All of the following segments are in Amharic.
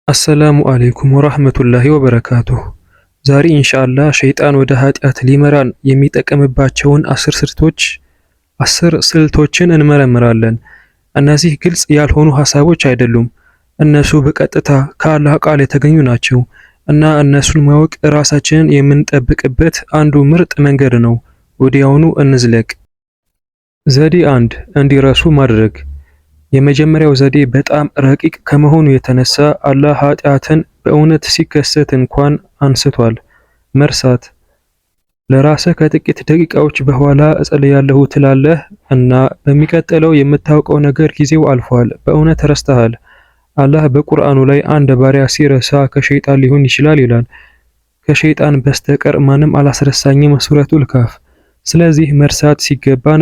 አሰላሙ አለይኩም ወራህመቱላሂ ወበረካቱሁ። ዛሬ ኢንሻአላህ ሸይጣን ወደ ኃጢአት ሊመራን የሚጠቀምባቸውን አስር ስልቶችን እንመረምራለን። እነዚህ ግልጽ ያልሆኑ ሐሳቦች አይደሉም። እነሱ በቀጥታ ከአላህ ቃል የተገኙ ናቸው እና እነሱን ማወቅ ራሳችንን የምንጠብቅበት አንዱ ምርጥ መንገድ ነው። ወዲያውኑ እንዝለቅ። ዘዴ 1 እንዲረሱ ማድረግ። የመጀመሪያው ዘዴ በጣም ረቂቅ ከመሆኑ የተነሳ አላህ ኃጢአትን በእውነት ሲከሰት እንኳን አንስቷል። መርሳት። ለራስህ ከጥቂት ደቂቃዎች በኋላ እጸልያለሁ ትላለህ እና በሚቀጥለው የምታውቀው ነገር ጊዜው አልፏል፣ በእውነት ረስተሃል። አላህ በቁርአኑ ላይ አንድ ባሪያ ሲረሳ ከሸይጣን ሊሆን ይችላል ይላል። ከሸይጣን በስተቀር ማንም አላስረሳኝም ሱረቱል ካፍ። ስለዚህ መርሳት ሲገባን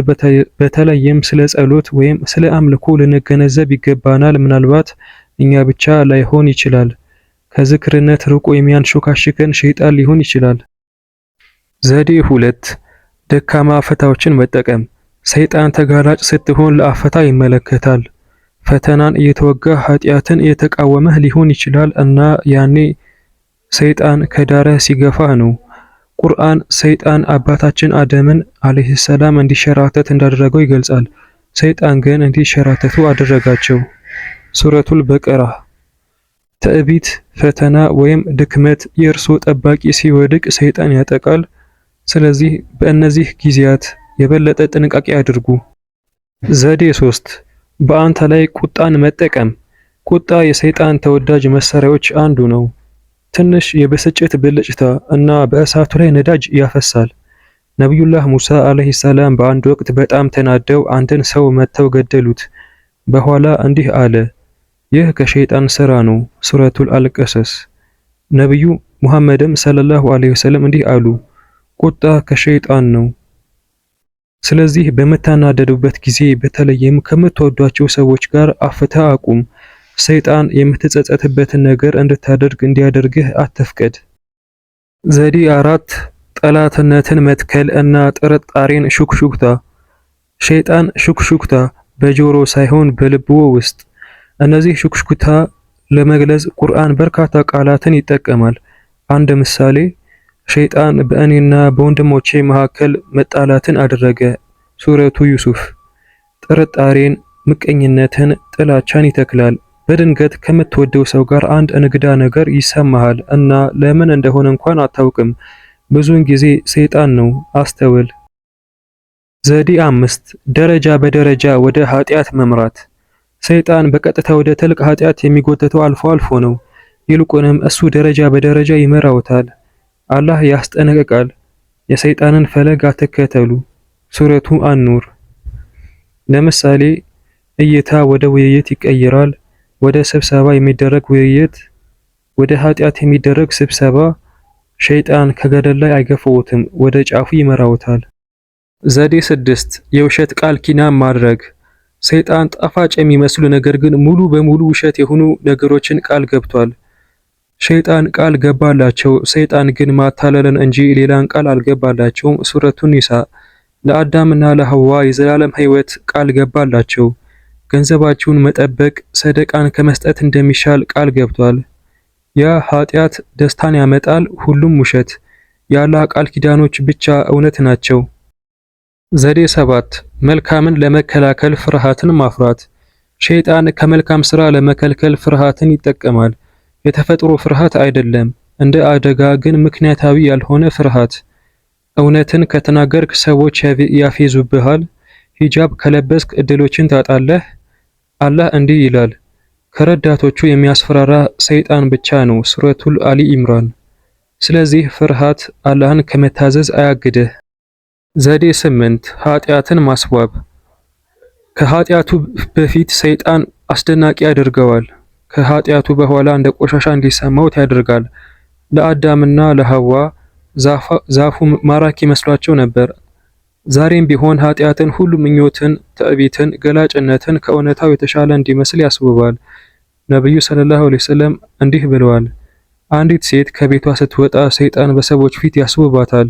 በተለይም ስለ ጸሎት ወይም ስለ አምልኮ ልንገነዘብ ይገባናል። ምናልባት እኛ ብቻ ላይሆን ይችላል። ከዝክርነት ርቆ የሚያንሾካሽከን ሸይጣን ሊሆን ይችላል። ዘዴ 2 ደካማ አፈታዎችን መጠቀም። ሰይጣን ተጋላጭ ስትሆን ለአፈታ ይመለከታል። ፈተናን እየተወጋ ኃጢአትን እየተቃወመህ ሊሆን ይችላል እና ያኔ ሰይጣን ከዳረህ ሲገፋህ ነው። ቁርአን ሰይጣን አባታችን አደምን አለይሂ ሰላም እንዲሸራተት እንዳደረገው ይገልጻል። ሰይጣን ግን እንዲሸራተቱ አደረጋቸው። ሱረቱል በቀራ። ትዕቢት፣ ፈተና ወይም ድክመት የእርሶ ጠባቂ ሲወድቅ ሰይጣን ያጠቃል። ስለዚህ በእነዚህ ጊዜያት የበለጠ ጥንቃቄ አድርጉ። ዘዴ 3 በአንተ ላይ ቁጣን መጠቀም። ቁጣ የሰይጣን ተወዳጅ መሳሪያዎች አንዱ ነው። ትንሽ የብስጭት ብልጭታ እና በእሳቱ ላይ ነዳጅ ያፈሳል። ነቢዩላህ ሙሳ አለይሂ ሰላም በአንድ ወቅት በጣም ተናደው አንድን ሰው መተው ገደሉት። በኋላ እንዲህ አለ፣ ይህ ከሸይጣን ስራ ነው። ሱረቱል አልቀሰስ። ነቢዩ ሙሐመድም ሰለላሁ ዐለይሂ ወሰለም እንዲህ አሉ፣ ቁጣ ከሸይጣን ነው። ስለዚህ በምታናደዱበት ጊዜ በተለይም ከምትወዷቸው ሰዎች ጋር አፍታ አቁም። ሰይጣን የምትጸጸትበትን ነገር እንድታደርግ እንዲያደርግህ አትፍቀድ። ዘዴ 4 ጠላትነትን መትከል እና ጥርጣሬን ሹክሹክታ። ሸይጣን ሹክሹክታ በጆሮ ሳይሆን በልብዎ ውስጥ። እነዚህ ሹክሹክታ ለመግለጽ ቁርአን በርካታ ቃላትን ይጠቀማል። አንድ ምሳሌ፣ ሸይጣን በእኔና በወንድሞቼ መካከል መጣላትን አደረገ። ሱረቱ ዩሱፍ። ጥርጣሬን፣ ምቀኝነትን፣ ጥላቻን ይተክላል። በድንገት ከምትወደው ሰው ጋር አንድ እንግዳ ነገር ይሰማሃል እና ለምን እንደሆነ እንኳን አታውቅም። ብዙውን ጊዜ ሰይጣን ነው። አስተውል። ዘዴ 5 ደረጃ በደረጃ ወደ ኃጢአት መምራት። ሰይጣን በቀጥታ ወደ ትልቅ ኃጢአት የሚጎተተው አልፎ አልፎ ነው። ይልቁንም እሱ ደረጃ በደረጃ ይመራውታል። አላህ ያስጠነቅቃል፣ የሰይጣንን ፈለግ አትከተሉ። ሱረቱ አኑር። ለምሳሌ እይታ ወደ ውይይት ይቀየራል። ወደ ስብሰባ የሚደረግ ውይይት፣ ወደ ኃጢአት የሚደረግ ስብሰባ። ሸይጣን ከገደል ላይ አይገፈውትም፣ ወደ ጫፉ ይመራውታል። ዘዴ 6 የውሸት ቃል ኪዳን ማድረግ። ሰይጣን ጣፋጭ የሚመስሉ ነገር ግን ሙሉ በሙሉ ውሸት የሆኑ ነገሮችን ቃል ገብቷል። ሸይጣን ቃል ገባላቸው፣ ሰይጣን ግን ማታለልን እንጂ ሌላን ቃል አልገባላቸውም። ሱረቱ ኒሳ። ለአዳምና ለሐዋ የዘላለም ሕይወት ቃል ገባላቸው። ገንዘባችሁን መጠበቅ ሰደቃን ከመስጠት እንደሚሻል ቃል ገብቷል። ያ ኃጢአት ደስታን ያመጣል። ሁሉም ውሸት። የአላህ ቃል ኪዳኖች ብቻ እውነት ናቸው። ዘዴ 7 መልካምን ለመከላከል ፍርሃትን ማፍራት። ሸይጣን ከመልካም ስራ ለመከልከል ፍርሃትን ይጠቀማል። የተፈጥሮ ፍርሃት አይደለም፣ እንደ አደጋ ግን ምክንያታዊ ያልሆነ ፍርሃት። እውነትን ከተናገርክ ሰዎች ያፌዙብሃል። ሂጃብ ከለበስክ እድሎችን ታጣለህ። አላህ እንዲህ ይላል፣ ከረዳቶቹ የሚያስፈራራ ሰይጣን ብቻ ነው። ሱረቱል አሊ ኢምራን። ስለዚህ ፍርሃት አላህን ከመታዘዝ አያግድህ። ዘዴ 8 ኃጢአትን ማስዋብ። ከኃጢአቱ በፊት ሰይጣን አስደናቂ ያደርገዋል። ከኃጢአቱ በኋላ እንደ ቆሻሻ እንዲሰማውት ያደርጋል። ለአዳምና ለሐዋ ዛፉ ማራኪ መስሏቸው ነበር። ዛሬም ቢሆን ኃጢአትን ሁሉ ምኞትን፣ ትዕቢትን፣ ገላጭነትን ከእውነታው የተሻለ እንዲመስል ያስውባል። ነብዩ ሰለላሁ ዐለይሂ ወሰለም እንዲህ ብለዋል፣ አንዲት ሴት ከቤቷ ስትወጣ ሰይጣን በሰዎች ፊት ያስውባታል።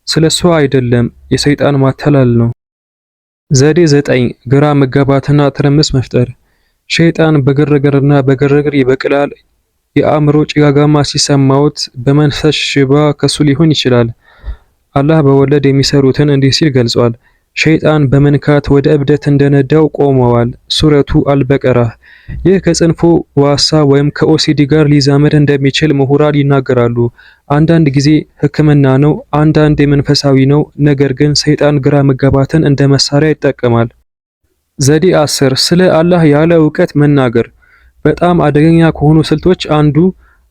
ስለሷ አይደለም፣ የሰይጣን ማታለል ነው። ዘዴ 9 ግራ መጋባትና ትርምስ መፍጠር። ሸይጣን በግርግርና በግርግር ይበቅላል። የአእምሮ ጭጋጋማ ሲሰማዎት በመንፈስ ሽባ ከሱ ሊሆን ይችላል። አላህ በወለድ የሚሰሩትን እንዲህ ሲል ገልጿል። ሸይጣን በመንካት ወደ እብደት እንደነዳው ቆመዋል። ሱረቱ አልበቀራ። ይህ ከጽንፉ ዋሳ ወይም ከኦሲዲ ጋር ሊዛመድ እንደሚችል ምሁራን ይናገራሉ። አንዳንድ ጊዜ ሕክምና ነው፣ አንዳንድ የመንፈሳዊ ነው። ነገር ግን ሰይጣን ግራ መጋባትን እንደ መሳሪያ ይጠቀማል። ዘዴ 10 ስለ አላህ ያለ እውቀት መናገር። በጣም አደገኛ ከሆኑ ስልቶች አንዱ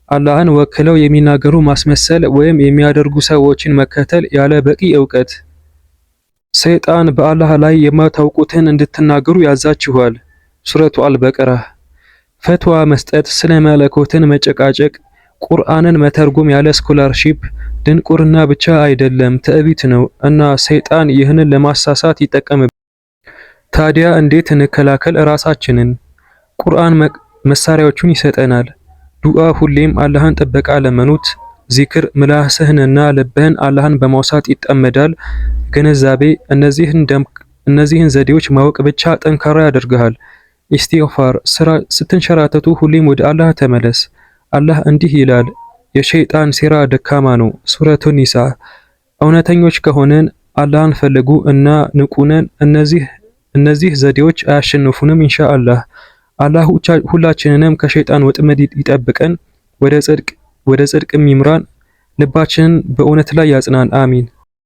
አላህን ወክለው የሚናገሩ ማስመሰል ወይም የሚያደርጉ ሰዎችን መከተል ያለ በቂ እውቀት። ሰይጣን በአላህ ላይ የማታውቁትን እንድትናገሩ ያዛችኋል። ሱረቱ አልበቀራ። ፈትዋ መስጠት፣ ስለ መለኮትን መጨቃጨቅ፣ ቁርአንን መተርጎም ያለ ስኮላርሺፕ ድንቁርና ብቻ አይደለም ትዕቢት ነው እና ሰይጣን ይህንን ለማሳሳት ይጠቀምበታል። ታዲያ እንዴት እንከላከል ራሳችንን? ቁርአን መሳሪያዎቹን ይሰጠናል። ዱዓ፣ ሁሌም አላህን ጥበቃ ለመኑት። ዚክር፣ ምላስህንና ልብህን አላህን በማውሳት ይጠመዳል። ግንዛቤ፣ እነዚህን ዘዴዎች ማወቅ ብቻ ጠንካራ ያደርግሃል። ኢስቲግፋር፣ ስትንሸራተቱ ሁሌም ወደ አላህ ተመለስ። አላህ እንዲህ ይላል፣ የሸይጣን ሴራ ደካማ ነው። ሱረቱ ኒሳ። እውነተኞች ከሆነን አላህን ፈልጉ እና ንቁነን። እነዚህ ዘዴዎች አያሸንፉንም ኢንሻአላህ። አላህ ሁላችንንም ከሸይጣን ወጥመድ ይጠብቀን፣ ወደ ጽድቅም ይምራን፣ ልባችንን በእውነት ላይ ያጽናን። አሚን።